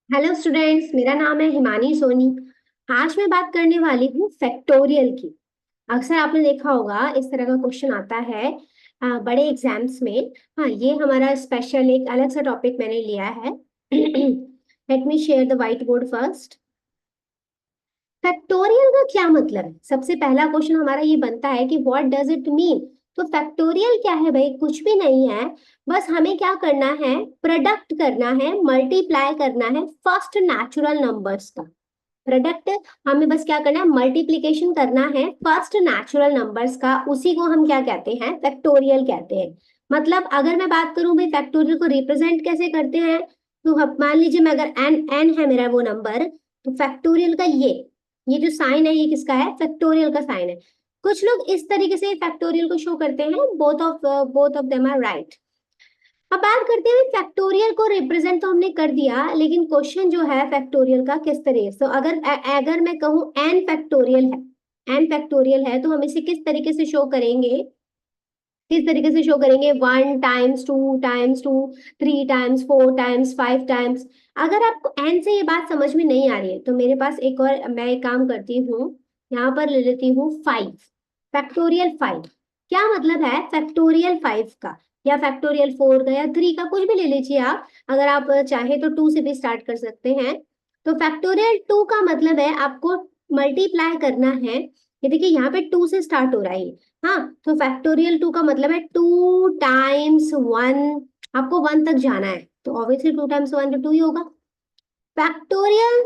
Hello students, मेरा नाम है हिमानी सोनी। आज मैं बात करने वाली हूँ फैक्टोरियल की। अक्सर आपने देखा होगा इस तरह का क्वेश्चन आता है बड़े एग्जाम्स में। हाँ, ये हमारा स्पेशल एक अलग सा टॉपिक मैंने लिया है। Let me share the white board first. Factorial का क्या मतलब है? सबसे पहला क्वेश्चन हमारा ये बनता है कि व्हाट डज इट मीन। तो फैक्टोरियल क्या है भाई? कुछ भी नहीं है। बस हमें क्या करना है? प्रोडक्ट करना है, मल्टीप्लाई करना है फर्स्ट नेचुरल नंबर्स का। प्रोडक्ट। हमें बस क्या करना है? मल्टीप्लिकेशन करना है फर्स्ट नेचुरल नंबर्स का। उसी को हम क्या कहते हैं? फैक्टोरियल कहते हैं। मतलब अगर मैं बात करूं भाई फैक्टोरियल को रिप्रेजेंट कैसे करते हैं, तो मान लीजिए मैं अगर एन एन है मेरा वो नंबर, तो फैक्टोरियल का ये जो साइन है ये किसका है? फैक्टोरियल का साइन है। कुछ लोग इस तरीके से फैक्टोरियल को शो करते हैं। Both of them are right. अब बात करते हैं फैक्टोरियल को रिप्रेजेंट तो हमने कर दिया, लेकिन क्वेश्चन जो है फैक्टोरियल का किस तरीके से। तो अगर मैं कहूँ एन फैक्टोरियल है तो हम इसे किस तरीके से शो करेंगे? किस तरीके से शो करेंगे? 1 times 2 times 2, 3 times 4 times 5 times. अगर आपको एन से ये बात समझ में नहीं आ रही है तो मेरे पास एक और मैं एक काम करती हूँ। यहाँ पर ले लेती हूँ 5 फैक्टोरियल 5। क्या मतलब है फैक्टोरियल 5 का? या फैक्टोरियल 4 का या 3 का, कुछ भी ले लीजिए आप। अगर आप चाहे तो 2 से भी स्टार्ट कर सकते हैं। तो फैक्टोरियल 2 का मतलब है आपको मल्टीप्लाई करना है। ये देखिए यहाँ पे 2 से स्टार्ट हो रहा है। हाँ, तो फैक्टोरियल 2 का मतलब है 2 टाइम्स 1। आपको 1 तक जाना है तो ऑब्वियसली 2 टाइम्स 1 तो 2 ही होगा। फैक्टोरियल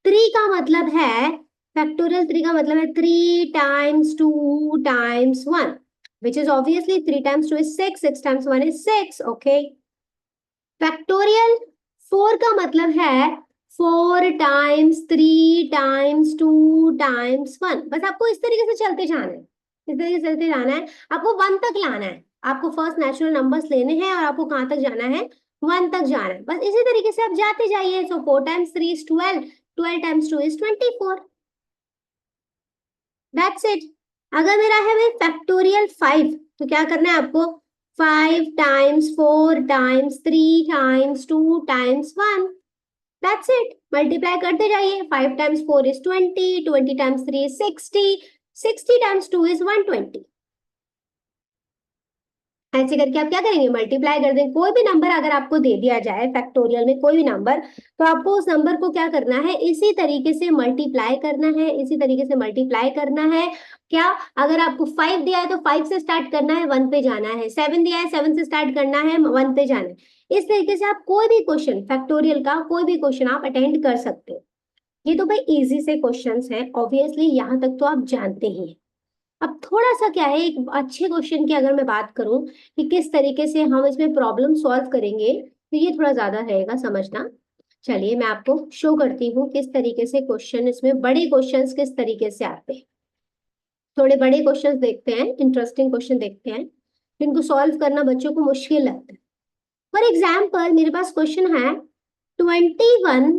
3 का मतलब है फैक्टोरियल 3 का मतलब है 3 times 2 times 1, which is obviously 3 times 2 is 6, 6 times 1 is 6। Okay. Factorial 4 का मतलब है 4 टाइम्स 3 टाइम्स 2 टाइम्स 1। बस आपको इस तरीके से चलते जाना है, इस तरीके से चलते जाना है। आपको 1 तक लाना है। आपको फर्स्ट नेचुरल नंबर्स लेने हैं और आपको कहाँ तक जाना है? 1 तक जाना है। बस इसी तरीके से आप जाते जाइए। सो 4 times 3 is 12, 12 times 2 is 24। That's it. अगर मेरा है भाई फैक्टोरियल 5, तो क्या करना है आपको? 5 times 4 times 3 times 2 times 1। That's it. Multiply करते जाइए। 5 times 4 is 20, 20 times 3 is 60, 60 times 2 is 120। ऐसे करके आप क्या करेंगे? मल्टीप्लाई कर देंगे। कोई भी नंबर अगर आपको दे दिया जाए फैक्टोरियल में, कोई भी नंबर, तो आपको उस नंबर को क्या करना है? इसी तरीके से मल्टीप्लाई करना है, इसी तरीके से मल्टीप्लाई करना है। क्या? अगर आपको 5 दिया है तो 5 से स्टार्ट करना है, 1 पे जाना है। 7 दिया है, 7 से स्टार्ट करना है, 1 पे जाना है। इस तरीके से आप कोई भी क्वेश्चन फैक्टोरियल का कोई भी क्वेश्चन आप अटेंड कर सकते हो। ये तो भाई इजी से क्वेश्चंस हैं, ऑब्वियसली यहाँ तक तो आप जानते ही हैं। अब थोड़ा सा क्या है, एक अच्छे क्वेश्चन की अगर मैं बात करूं कि किस तरीके से हम इसमें प्रॉब्लम सॉल्व करेंगे, तो ये थोड़ा ज्यादा रहेगा समझना। चलिए मैं आपको शो करती हूँ किस तरीके से क्वेश्चन, इसमें बड़े क्वेश्चंस किस तरीके से आते हैं। थोड़े बड़े क्वेश्चंस देखते हैं, इंटरेस्टिंग क्वेश्चन देखते हैं जिनको सॉल्व करना बच्चों को मुश्किल लगता है। फॉर एग्जाम्पल मेरे पास क्वेश्चन है 21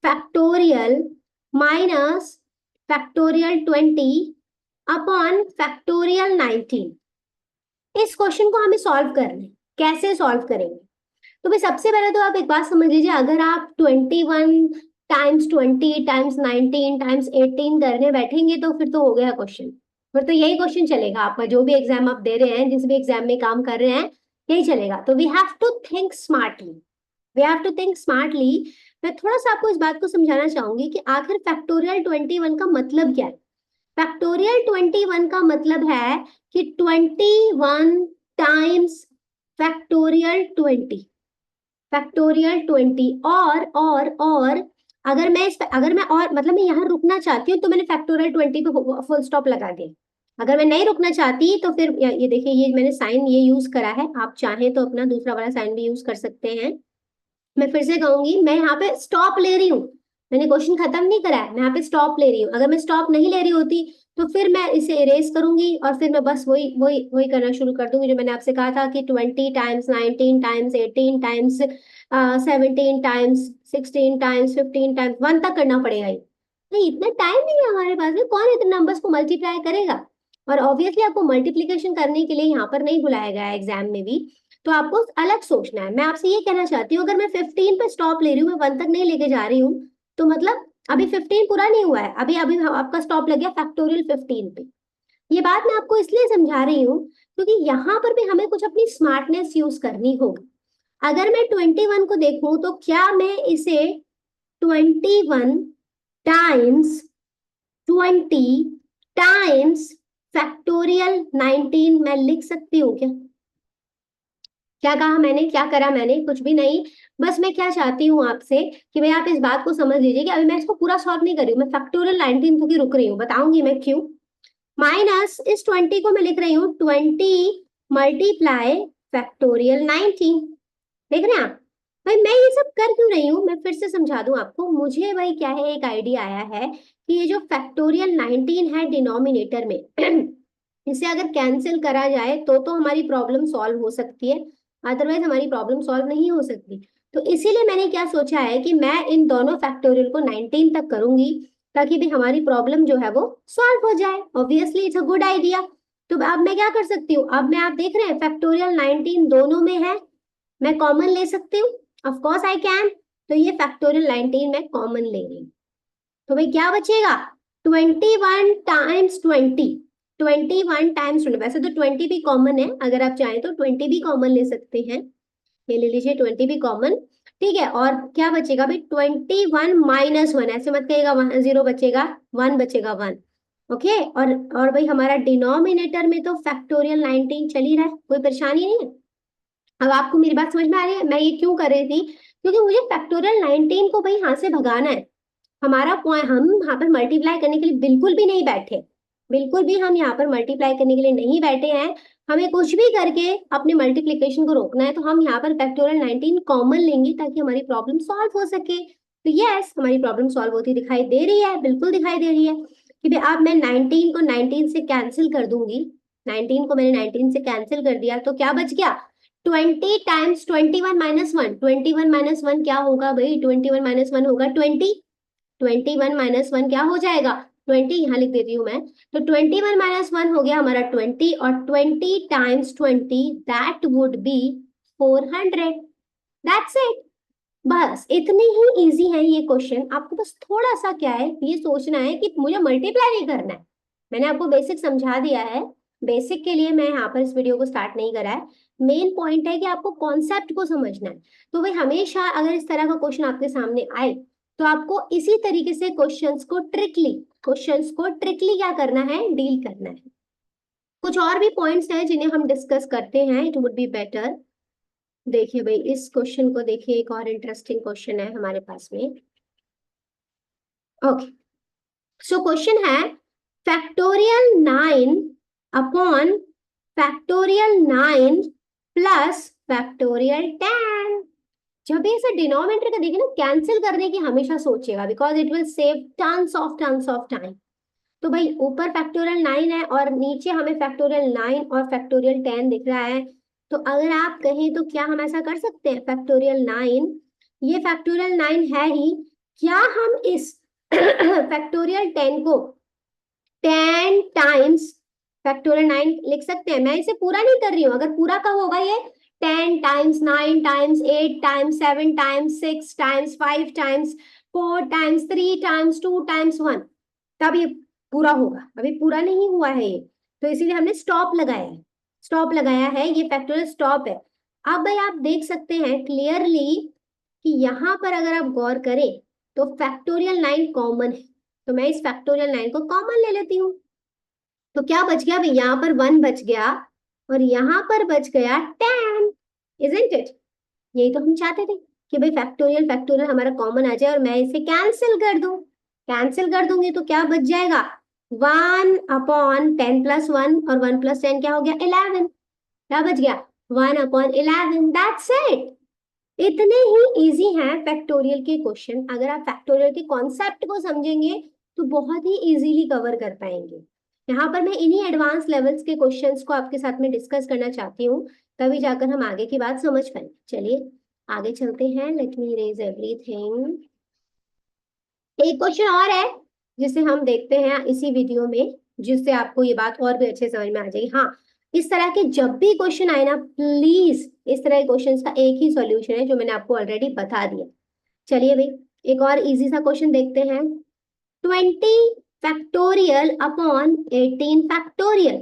factorial minus factorial 20 upon factorial 19। इस क्वेश्चन को हमें सॉल्व करना है। कैसे सॉल्व करेंगे? तो भाई सबसे पहले तो आप एक बात समझ लीजिए, अगर आप 21 टाइम्स 20 टाइम्स 19 टाइम्स 18 करने बैठेंगे तो फिर तो हो गया क्वेश्चन। फिर तो यही क्वेश्चन चलेगा आपका, जो भी एग्जाम आप दे रहे हैं, जिस भी एग्जाम में काम कर रहे हैं, यही चलेगा। तो we have to think smartly, we have to think smartly. मैं थोड़ा सा आपको इस बात को समझाना चाहूंगी कि आखिर फैक्टोरियल 21 का मतलब क्या है। फैक्टोरियल 21 का मतलब है कि 21 टाइम्स फैक्टोरियल 20 और अगर मैं अगर मैं और मतलब मैं यहाँ रुकना चाहती हूँ तो मैंने फैक्टोरियल 20 पे फुल स्टॉप लगा दे। अगर मैं नहीं रुकना चाहती तो फिर ये देखिए, ये मैंने साइन ये यूज करा है। आप चाहें तो अपना दूसरा वाला साइन भी यूज कर सकते हैं। मैं फिर से कहूंगी, मैं यहाँ पे स्टॉप ले रही हूँ। मैंने क्वेश्चन खत्म नहीं करा है, मैं यहाँ पे स्टॉप ले रही हूँ। अगर मैं स्टॉप नहीं ले रही होती तो फिर मैं इसे इरेज करूंगी और फिर मैं बस वही वही वही करना शुरू कर दूंगी जो मैंने आपसे कहा था कि 20 times 19 times 18 times 17 times 16 times 15 times 1 तक करना पड़ेगा ही। नहीं, इतना टाइम नहीं है हमारे पास में, कौन इतने नंबर्स को मल्टीप्लाई करेगा। और ऑब्वियसली आपको मल्टीप्लीकेशन करने के लिए यहाँ पर नहीं बुलाया गया है एग्जाम में भी। तो आपको अलग सोचना है। मैं आपसे ये कहना चाहती हूँ, अगर मैं 15 पे स्टॉप ले रही हूँ, मैं 1 तक नहीं लेके जा रही हूँ, तो मतलब अभी 15 पूरा नहीं हुआ है, अभी अभी आपका स्टॉप लग गया फैक्टोरियल 15 पे। ये बात मैं आपको इसलिए समझा रही हूँ क्योंकि यहाँ पर भी हमें कुछ अपनी स्मार्टनेस यूज करनी होगी। अगर मैं 21 को देखूं तो क्या मैं इसे 21 टाइम्स 20 टाइम्स फैक्टोरियल 19 मैं लिख सकती हूँ क्या? क्या कहा मैंने, क्या करा मैंने? कुछ भी नहीं। बस मैं क्या चाहती हूँ आपसे कि भाई आप इस बात को समझ लीजिए कि अभी मैं इसको पूरा सॉल्व नहीं कर रही हूँ, मैं फैक्टोरियल 19 तक ही रुक रही हूँ, बताऊंगी मैं क्यों। माइनस इस 20 को मैं लिख रही हूँ 20 मल्टीप्लाई फैक्टोरियल 19। देख रहे हैं आप? भाई मैं ये सब कर क्यों रही हूँ, मैं फिर से समझा दूं आपको। मुझे भाई क्या है, एक आइडिया आया है कि ये जो फैक्टोरियल 19 है डिनोमिनेटर में इसे अगर कैंसिल करा जाए तो हमारी प्रॉब्लम सॉल्व हो सकती है, अदरवाइज हमारी प्रॉब्लम सॉल्व नहीं हो सकती। तो इसीलिए मैंने क्या सोचा है कि मैं इन दोनों फैक्टोरियल को 19 तक करूंगी ताकि भी हमारी प्रॉब्लम जो है वो सॉल्व हो जाए। Obviously it's a good idea. तो अब मैं क्या कर सकती हूँ, अब मैं, आप देख रहे हैं फैक्टोरियल 19 दोनों में है, मैं कॉमन ले सकती हूँ, ऑफ कोर्स आई कैन। तो ये फैक्टोरियल 19 मैं कॉमन ले रही हूँ, तो भाई क्या बचेगा? 21 टाइम्स 20, 21 टाइम्स 20। वैसे तो 20 भी कॉमन है, अगर आप चाहें तो 20 भी कॉमन ले सकते हैं, ये ले लीजिए 20 भी कॉमन। ठीक है, और क्या बचेगा भाई? 21 माइनस 1, ऐसे मत कहिएगा, 0 बचेगा, 1 बचेगा, 1। ओके, और भाई हमारा डिनोमिनेटर में तो फैक्टोरियल 19 चल ही रहा है, कोई परेशानी नहीं है। अब आपको मेरी बात समझ में आ रही है मैं ये क्यों कर रही थी? क्योंकि मुझे फैक्टोरियल 19 को भाई यहाँ से भगाना है। हमारा पॉइंट, हम यहाँ पर मल्टीप्लाई करने के लिए बिल्कुल भी नहीं बैठे, बिल्कुल भी हम यहाँ पर मल्टीप्लाई करने के लिए नहीं बैठे हैं। हमें कुछ भी करके अपने मल्टीप्लिकेशन को रोकना है, तो हम यहाँ पर फैक्टोरियल 19 कॉमन लेंगे ताकि हमारी प्रॉब्लम सॉल्व हो सके। तो यस, हमारी प्रॉब्लम सॉल्व होती दिखाई दे रही है, बिल्कुल दिखाई दे रही है कि भाई अब मैं 19 को 19 से कैंसिल कर दूंगी। 19 को मैंने 19 से कैंसिल कर दिया तो क्या बच गया? 20 टाइम्स 21 माइनस 1, 21 माइनस 1 क्या होगा भाई? 21 माइनस 1 होगा 20। 21 माइनस 1 क्या हो जाएगा? 20, यहाँ लिख देती हूँ मैं। तो 21 माइनस 1 हो गया हमारा 20, और 20 times 20 that would be 400। That's it. बस इतनी ही इजी है ये क्वेश्चन। आपको बस थोड़ा सा क्या है, ये सोचना है कि मुझे मल्टीप्लाई नहीं करना है। मैंने आपको बेसिक समझा दिया है, बेसिक के लिए मैं यहाँ पर इस वीडियो को स्टार्ट नहीं करा है। मेन पॉइंट है कि आपको कॉन्सेप्ट को समझना है। तो भाई हमेशा अगर इस तरह का क्वेश्चन आपके सामने आए तो आपको इसी तरीके से क्वेश्चंस को ट्रिकली क्या करना है, डील करना है। कुछ और भी पॉइंट्स हैं जिन्हें हम डिस्कस करते हैं, इट वुड बी बेटर। देखिए भाई इस क्वेश्चन को देखिए, एक और इंटरेस्टिंग क्वेश्चन है हमारे पास में। ओके, सो क्वेश्चन है factorial 9 upon factorial 9 plus factorial 10। जब भी ऐसा डिनोमिनेटर का देखिए ना, कैंसिल करने की हमेशा सोचिएगा, because it will save tons of time. तो भाई ऊपर फैक्टोरियल 9 है और नीचे हमें फैक्टोरियल 9 और फैक्टोरियल 10 दिख रहा है। तो अगर आप कहें तो क्या हम ऐसा कर सकते हैं, फैक्टोरियल 9, ये फैक्टोरियल 9 है ही, क्या हम इस फैक्टोरियल 10 को 10 टाइम्स फैक्टोरियल 9 लिख सकते हैं? मैं इसे पूरा नहीं कर रही हूँ, अगर पूरा का होगा ये 10 times 9 times 8 times 7 times 6 times 5 times 4 times 3 times 2 times 1, तब ये पूरा होगा। अभी पूरा नहीं हुआ है ये, तो इसीलिए हमने स्टॉप लगाया है, स्टॉप लगाया है, ये फैक्टोरियल स्टॉप है। अब भाई आप देख सकते हैं क्लियरली कि यहाँ पर अगर आप गौर करें तो फैक्टोरियल 9 कॉमन है, तो मैं इस फैक्टोरियल 9 को कॉमन ले लेती हूँ। तो क्या बच गया भाई? यहाँ पर 1 बच गया और यहाँ पर बच गया 10, इजंट इट? यही तो हम चाहते थे कि भाई फैक्टोरियल फैक्टोरियल हमारा कॉमन आ जाए और मैं इसे कैंसिल कर दूं। कैंसिल कर दूंगी तो क्या बच जाएगा? 1 अपॉन 10 प्लस 1, और 1 प्लस 10 क्या हो गया? 11। क्या बच गया? 1 अपॉन 11, दैट्स इट। इतने ही इजी हैं फैक्टोरियल के क्वेश्चन। अगर आप फैक्टोरियल के कॉन्सेप्ट को समझेंगे तो बहुत ही इजीली कवर कर पाएंगे। यहाँ पर मैं इन्हीं एडवांस लेवल्स के क्वेश्चंस को आपके साथ में डिस्कस करना चाहती हूँ, तभी जाकर हम आगे की बात समझ पाएंगे। चलिए आगे चलते हैं, लेट मी इरेज एवरीथिंग। एक क्वेश्चन और है जिसे हम देखते हैं इसी वीडियो में, जिससे आपको ये बात और भी अच्छे समझ में आ जाएगी। हाँ, इस तरह के जब भी क्वेश्चन आए ना, प्लीज इस तरह के क्वेश्चंस का एक ही सॉल्यूशन है जो मैंने आपको ऑलरेडी बता दिया। चलिए भाई, एक और इजी सा क्वेश्चन देखते हैं। 20 फैक्टोरियल अपॉन 18 फैक्टोरियल।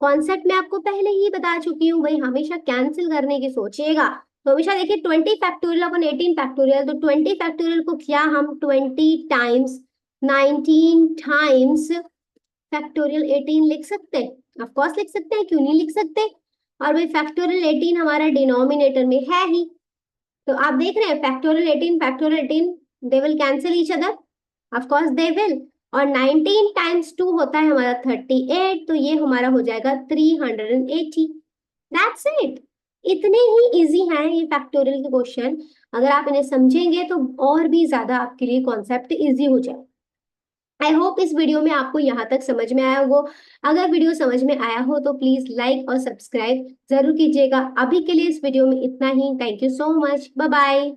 कॉन्सेप्ट मैं आपको पहले ही बता चुकी हूँ भाई, हमेशा कैंसिल करने की सोचिएगा। तो हमेशा देखिए 20 फैक्टोरियल अपॉन 18 फैक्टोरियल, तो 20 फैक्टोरियल को क्या हम 20 टाइम्स 19 टाइम्स फैक्टोरियल 18 लिख सकते हैं? ऑफ कोर्स लिख सकते हैं, क्यों नहीं लिख सकते। और भाई फैक्टोरियल 18 हमारा डिनोमिनेटर में है ही, तो आप देख रहे हैं factorial 18 they will cancel each other, of course they will. और 19 टाइम्स 2 होता है हमारा 38, तो ये हमारा हो जाएगा 380। That's it. इतने ही इजी हैं ये फैक्टोरियल के क्वेश्चन। अगर आप इन्हें समझेंगे तो और भी ज्यादा आपके लिए कॉन्सेप्ट इजी हो जाए। आई होप इस वीडियो में आपको यहाँ तक समझ में आया हो। अगर वीडियो समझ में आया हो तो प्लीज लाइक और सब्सक्राइब जरूर कीजिएगा। अभी के लिए इस वीडियो में इतना ही। Thank you so much, bye bye.